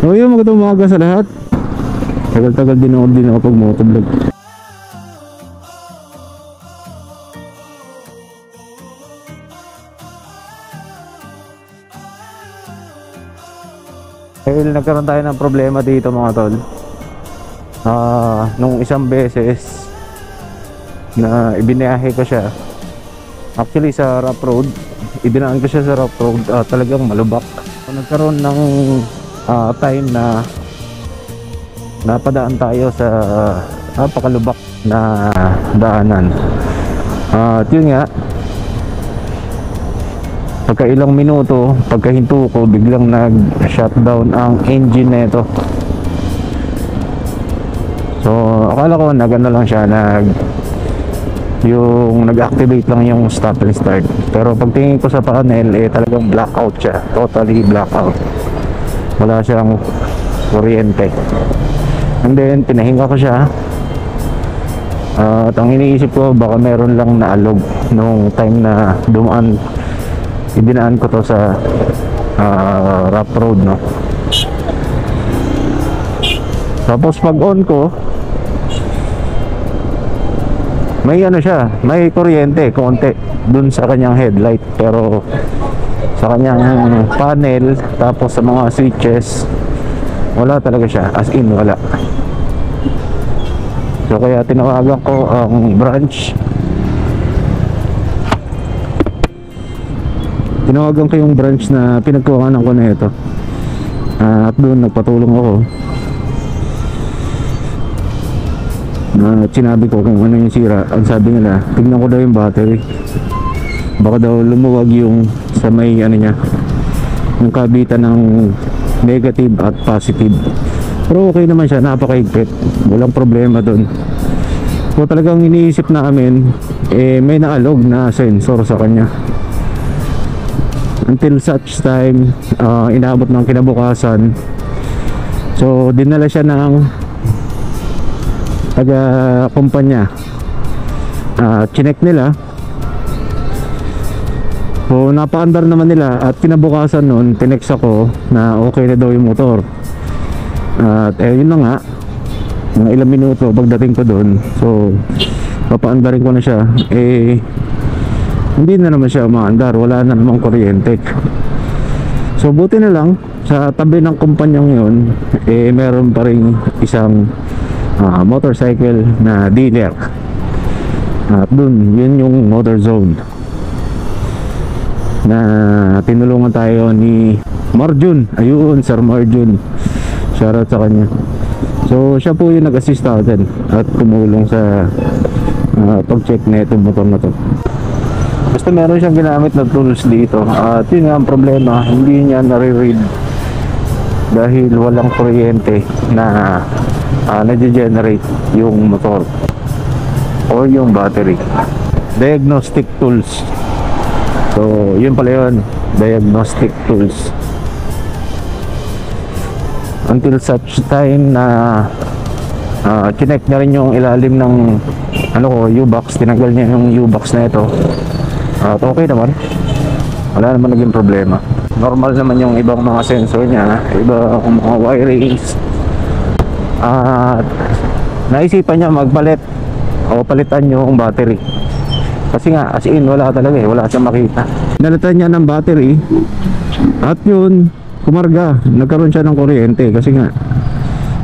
So yun, magandang umaga sa lahat. Tagal-tagal din ako pag motovlog. Dahil nagkaroon tayo ng problema dito mga tol. Nung isang beses na ibinahe ko siya, actually sa rough road, ibinaan ko siya sa rough road, talagang malubak. Nagkaroon ng time na napadaan tayo sa napakalubak na daanan. At yun nga, pagka ilang minuto, pagkahinto ko, biglang nag-shutdown ang engine na ito. So akala ko nagano lang siya, yung nag-activate lang yung stop and start. Pero pagtingin ko sa panel, talagang blackout siya, totally blackout. Wala siyang kuryente. And then pinahinga ko siya. At ang iniisip ko, baka meron lang naalog nung time na ibinaan ko to sa rough road, no. Tapos pag on ko, may siya, may kuryente konti dun sa kanyang headlight, pero sa kanyang panel, tapos sa mga switches, wala talaga siya, as in wala. So kaya tinawagan ko ang branch. Tinawagan ko yung branch na pinagkuhanan ko na ito. At doon nagpatulong ako. At sinabi ko kung ano yung sira. Ang sabi nila, tignan ko daw yung battery. Baka daw lumuwag yung sa may niya, yung kabitan ng negative at positive. Pero okay naman siya, napakaigpit, walang problema doon. So talagang iniisip namin, may naalog na sensor sa kanya. Until such time, inaabot ng kinabukasan. So dinala siya ng taga-kumpanya. Chinek nila. So napaandar naman nila, at kinabukasan nun tinext ako na okay na daw yung motor. At yun na nga, mga ilang minuto pagdating ko doon, so papaandarin ko na siya, hindi na naman siya umaandar, wala na namang kuryente. So buti na lang, sa tabi ng kumpanyang yun, meron pa rin isang motorcycle na dealer. At dun, yun yung Motor Zone, na tinulungan tayo ni Marjun. Ayun, Sir Marjun, shoutout sa kanya. So siya po yung nag-assist sa atin at tumulong sa pag-check na itong motor na to. Basta meron siyang ginamit na tools dito, at yun nga ang problema, hindi niya nare-read dahil walang kuryente na nag-generate yung motor or yung battery. Diagnostic tools. So yun pala yun, diagnostic tools. Until such time na chinek na rin yung ilalim ng U-box, tinanggal niya yung U-box na ito. At okay naman, wala naman naging problema. Normal naman yung ibang mga sensor niya, iba ang mga wirings. At naisipan niya magpalit o palitan yung battery. Kasi nga, as in, wala talaga wala siyang makita. Nalitan niya ng battery, at yun, kumarga, nagkaroon siya ng kuryente kasi nga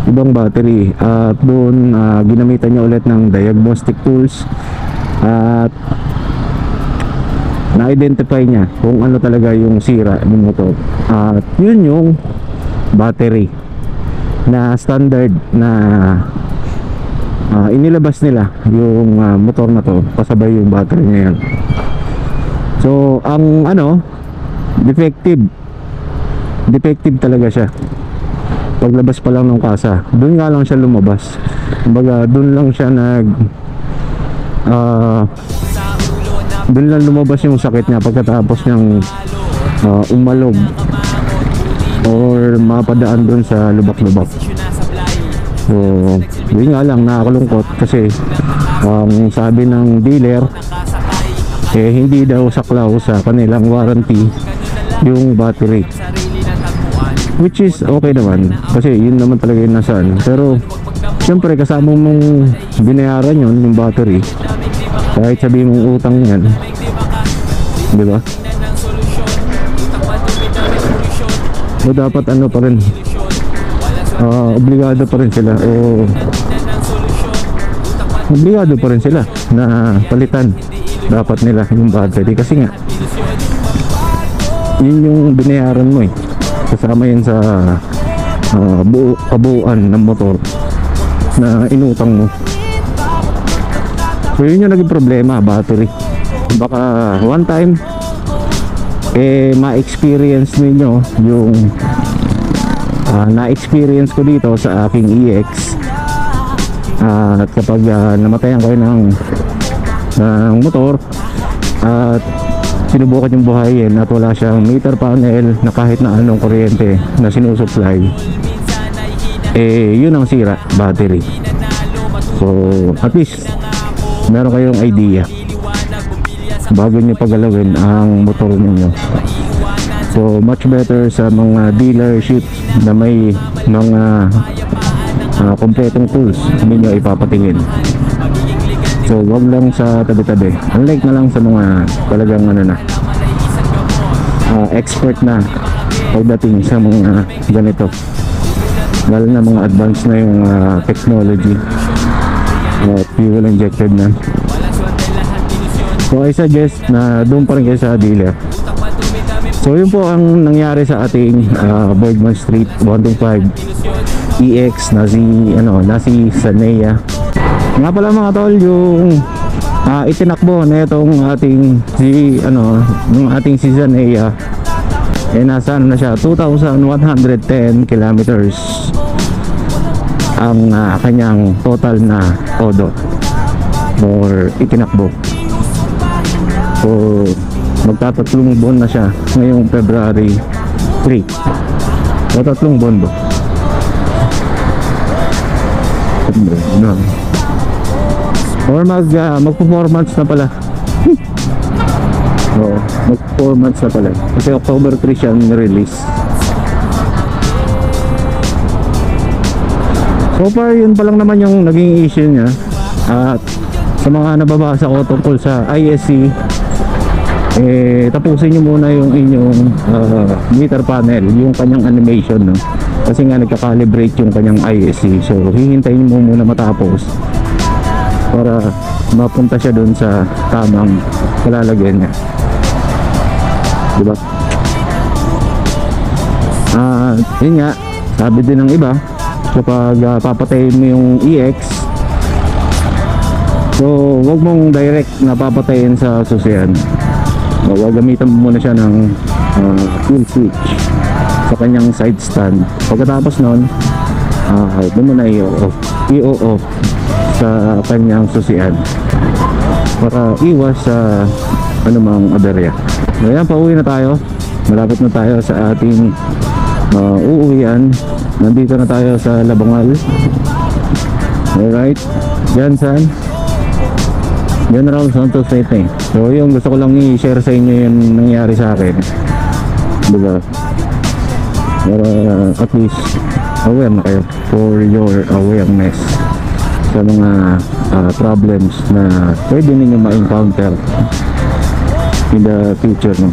ibang battery. At doon ginamitan niya ulit ng diagnostic tools, at na-identify niya kung ano talaga yung sira ng motor. At yun yung battery na standard na inilabas nila yung motor na to, kasabay yung battery niya yan. So ang defective talaga siya. Paglabas pa lang ng kasa, doon nga lang siya lumabas. Kumbaga doon lang siya doon lang lumabas yung sakit niya pagkatapos niyang umalog or mapadaan doon sa lubak-lubak. So yun nga lang, nakakalungkot kasi sabi ng dealer, hindi daw saklaw sa kanilang warranty yung battery. which is okay naman kasi yun naman talaga yung nasaan. Pero syempre kasama mong binayaran yun, yung battery, kahit sabihin mong utang yan, di ba? So dapat ano pa rin, obligado pa rin sila, o obligado pa rin sila na palitan dapat nila yung battery, kasi nga yun yung binayaran mo eh, kasama yan sa kabuuan ng motor na inutang mo. So yun yung naging problema, battery. Baka one time ma-experience ninyo yung na-experience ko dito sa aking EX. At kapag namatayan kayo ng motor at sinubukan yung buhayin at wala siyang meter panel na kahit na anong kuryente na sinusupply, yun ang sira, battery. So at least meron kayong idea bago nyo pagalawin ang motor ninyo. So much better sa mga dealership na may mga kompletong tools ninyo ipapatingin. So wag lang sa tabi-tabi, unlike na lang sa mga talagang expert na pagdating sa mga ganito, lalo na mga advanced na yung technology, fuel injected na. So I suggest na doon pa rin kayo sa dealer. So yun po ang nangyari sa ating Bergman Street 125 EX na si Sanea. Nga pala mga tol, yung itinakbo na itong ating si Sanea, nasa na siya, 2,110 kilometers ang kanyang total na odo or itinakbo. So magtatatlong buwan na siya ngayong February 3. Tatlong buwan ba? Or mag-4 months na pala. Mag-4 months na pala kasi October 3 siya release. So far yun pa lang naman yung naging issue niya. At sa mga nababasa ko tungkol sa ISC, tapusin nyo muna yung inyong meter panel, yung kanyang animation, no? Kasi nga nagka-calibrate yung kanyang ISC. So hihintayin mo muna matapos para mapunta siya dun sa tamang kalalagyan niya, diba? Yun nga, sabi din ng iba, kapag papatayin mo yung EX, so wag mong direct na papatayin sa susian. Gagamitan mo muna siya ng full switch sa kanyang side stand. Pagkatapos nun, doon mo na i-off sa kanyang susian para iwas sa anumang aberya. Ngayon, pauwi na tayo. Malapit na tayo sa ating uuwian. Nandito na tayo sa Labangal. Alright, dyan saan? General Santos State. So yung gusto ko lang i-share sa inyo yung nangyari sa akin, diba? Para at least aware na kayo, for your awareness sa mga problems na pwede ninyo ma-encounter in the future, no?